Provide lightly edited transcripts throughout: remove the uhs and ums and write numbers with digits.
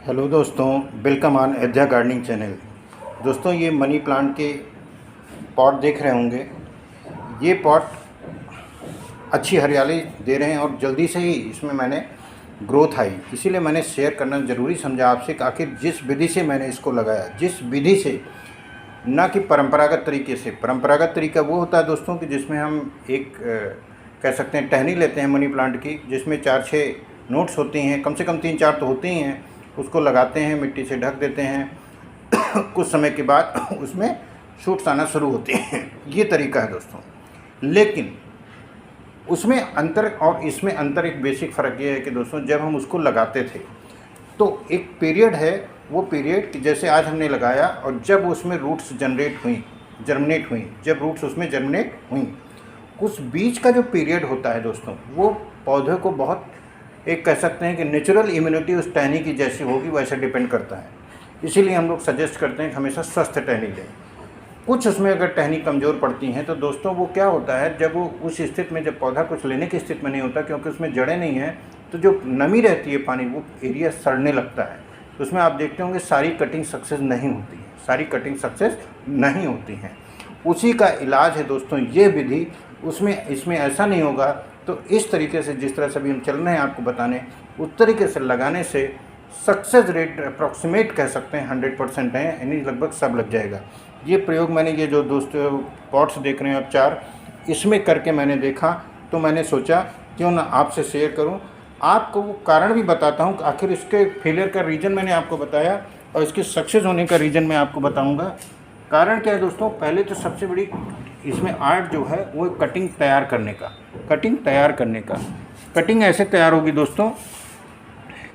Hello दोस्तों, welcome on Ayodhya gardening channel. दोस्तों, ये मनी प्लांट के पॉट देख रहे होंगे। ये पॉट अच्छी हरियाली दे रहे हैं और जल्दी से ही इसमें मैंने ग्रोथ आई, इसीलिए मैंने शेयर करना ज़रूरी समझा आपसे कि आखिर जिस विधि से मैंने इसको लगाया, जिस विधि से, ना कि परंपरागत तरीके से। परंपरागत तरीका वो होता है दोस्तों कि जिसमें हम एक कह सकते हैं टहनी लेते हैं मनी प्लांट की, जिसमें 4-6 नोट्स होती हैं, कम से कम 3-4 तो होती ही हैं। उसको लगाते हैं, मिट्टी से ढक देते हैं कुछ समय के बाद उसमें शूट्स आना शुरू होते हैं। ये तरीका है दोस्तों। लेकिन उसमें अंतर और इसमें अंतर, एक बेसिक फ़र्क ये है कि दोस्तों जब हम उसको लगाते थे तो एक पीरियड है, वो पीरियड जैसे आज हमने लगाया और जब उसमें रूट्स जर्मिनेट हुई, जब रूट्स उसमें जर्मिनेट हुई, उस बीच का जो पीरियड होता है दोस्तों, वो पौधे को बहुत, एक कह सकते हैं कि नेचुरल इम्यूनिटी उस टहनी की जैसी होगी वैसे डिपेंड करता है। इसीलिए हम लोग सजेस्ट करते हैं कि हमेशा स्वस्थ टहनी लें। कुछ उसमें अगर टहनी कमज़ोर पड़ती हैं तो दोस्तों वो क्या होता है, जब वो उस स्थिति में, जब पौधा कुछ लेने की स्थिति में नहीं होता क्योंकि उसमें जड़ें नहीं हैं, तो जो नमी रहती है पानी, वो एरिया सड़ने लगता है। तो उसमें आप देखते होंगे सारी कटिंग सक्सेस नहीं होती है, सारी कटिंग सक्सेस नहीं होती हैं। उसी का इलाज है दोस्तों ये विधि। उसमें इसमें ऐसा नहीं होगा। तो इस तरीके से, जिस तरह से अभी हम चल रहे हैं आपको बताने, उस तरीके से लगाने से सक्सेस रेट अप्रॉक्सीमेट कह सकते हैं 100% है, यानी लगभग सब लग जाएगा। ये प्रयोग मैंने, ये जो दोस्तों पॉट्स देख रहे हैं आप 4, इसमें करके मैंने देखा, तो मैंने सोचा क्यों ना आपसे शेयर करूं। आपको वो कारण भी बताता हूं, आखिर इसके फेलियर का रीज़न मैंने आपको बताया और इसके सक्सेस होने का रीज़न मैं आपको बताऊँगा। कारण क्या है दोस्तों, पहले तो सबसे बड़ी इसमें आर्ट जो है वो कटिंग तैयार करने का। कटिंग ऐसे तैयार होगी दोस्तों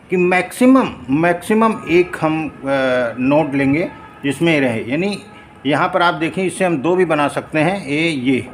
कि मैक्सिमम एक हम नोट लेंगे जिसमें रहे, यानी यहाँ पर आप देखें, इससे हम 2 भी बना सकते हैं। ये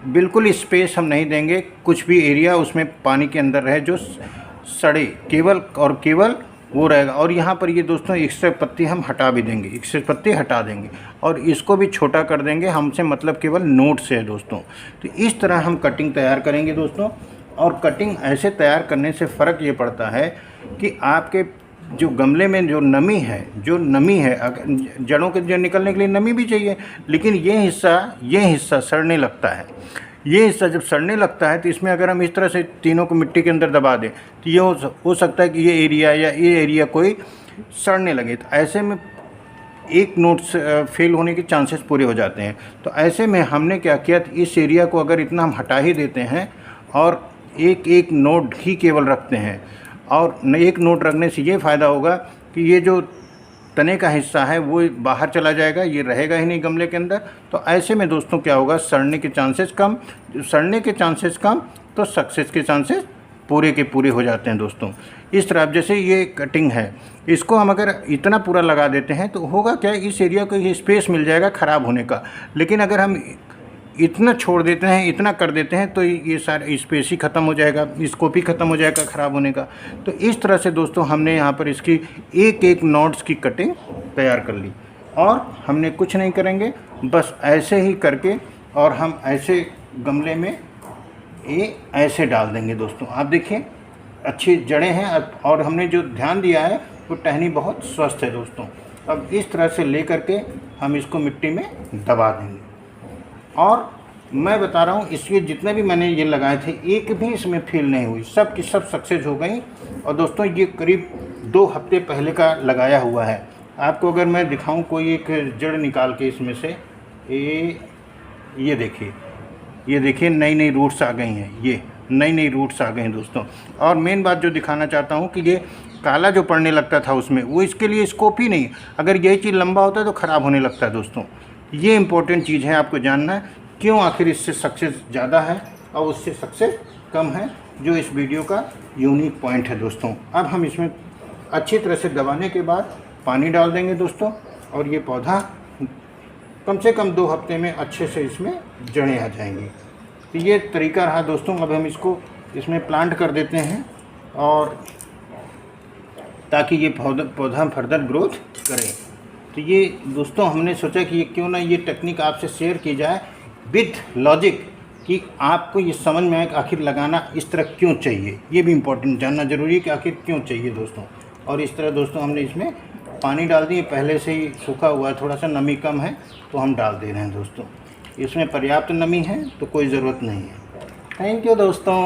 बिल्कुल स्पेस हम नहीं देंगे, कुछ भी एरिया उसमें पानी के अंदर रहे जो सड़े, केवल और केवल वो रहेगा। और यहाँ पर ये दोस्तों एक्स्ट्रा पत्ती हम हटा भी देंगे, एक्स्ट्रा पत्ती हटा देंगे और इसको भी छोटा कर देंगे। हमसे मतलब केवल नोट से है दोस्तों। तो इस तरह हम कटिंग तैयार करेंगे दोस्तों। और कटिंग ऐसे तैयार करने से फ़र्क ये पड़ता है कि आपके जो गमले में जो नमी है, जड़ों के जो निकलने के लिए नमी भी चाहिए, लेकिन ये हिस्सा सड़ने लगता है। ये हिस्सा जब सड़ने लगता है तो इसमें अगर हम इस तरह से तीनों को मिट्टी के अंदर दबा दें तो ये हो सकता है कि ये एरिया कोई सड़ने लगे। तो ऐसे में एक नोट फेल होने के चांसेस पूरे हो जाते हैं। तो ऐसे में हमने क्या किया, इस एरिया को अगर इतना हम हटा ही देते हैं और एक नोट ही केवल रखते हैं, और एक नोट रखने से ये फ़ायदा होगा कि ये जो तने का हिस्सा है वो बाहर चला जाएगा, ये रहेगा ही नहीं गमले के अंदर। तो ऐसे में दोस्तों क्या होगा, सड़ने के चांसेस कम, तो सक्सेस के चांसेस पूरे के पूरे हो जाते हैं दोस्तों। इस तरह जैसे ये कटिंग है, इसको हम अगर इतना पूरा लगा देते हैं तो होगा क्या, इस एरिया को स्पेस मिल जाएगा ख़राब होने का। लेकिन अगर हम इतना छोड़ देते हैं, इतना कर देते हैं, तो ये सारा स्पेस ही ख़त्म हो जाएगा, स्कोप ही ख़त्म हो जाएगा ख़राब होने का। तो इस तरह से दोस्तों हमने यहाँ पर इसकी एक नोट्स की कटिंग तैयार कर ली और हमने कुछ नहीं करेंगे, बस ऐसे ही करके और हम ऐसे गमले में ये ऐसे डाल देंगे दोस्तों। आप देखिए अच्छी जड़ें हैं और हमने जो ध्यान दिया है वो टहनी बहुत स्वस्थ है दोस्तों। अब इस तरह से ले करके हम इसको मिट्टी में दबा देंगे। और मैं बता रहा हूँ, इसके जितने भी मैंने ये लगाए थे एक भी इसमें फेल नहीं हुई, सब की सब सक्सेस हो गई। और दोस्तों ये करीब 2 हफ्ते पहले का लगाया हुआ है। आपको अगर मैं दिखाऊं कोई एक जड़ निकाल के इसमें से, ये देखिए नई रूट्स आ गई हैं, ये नई रूट्स आ गई हैं दोस्तों। और मेन बात जो दिखाना चाहता हूँ कि ये काला जो पड़ने लगता था उसमें, वो इसके लिए स्कोप ही नहीं। अगर यही चीज़ लंबा होता है तो ख़राब होने लगता है दोस्तों। ये इम्पोर्टेंट चीज़ है, आपको जानना है क्यों आखिर इससे सक्सेस ज़्यादा है और उससे सक्सेस कम है, जो इस वीडियो का यूनिक पॉइंट है दोस्तों। अब हम इसमें अच्छी तरह से दबाने के बाद पानी डाल देंगे दोस्तों, और ये पौधा कम से कम 2 हफ्ते में अच्छे से इसमें जड़ें आ जाएंगी। तो ये तरीका रहा दोस्तों। अब हम इसको इसमें प्लांट कर देते हैं और ताकि ये पौधा फर्दर ग्रोथ करे। तो ये दोस्तों हमने सोचा कि क्यों ना ये टेक्निक आपसे शेयर की जाए विथ लॉजिक, कि आपको ये समझ में आए कि आखिर लगाना इस तरह क्यों चाहिए। ये भी इम्पोर्टेंट जानना ज़रूरी है कि आखिर क्यों चाहिए दोस्तों। और इस तरह दोस्तों हमने इसमें पानी डाल दिए, पहले से ही सूखा हुआ है, थोड़ा सा नमी कम है तो हम डाल दे रहे हैं दोस्तों। इसमें पर्याप्त नमी है तो कोई ज़रूरत नहीं है। थैंक यू दोस्तों।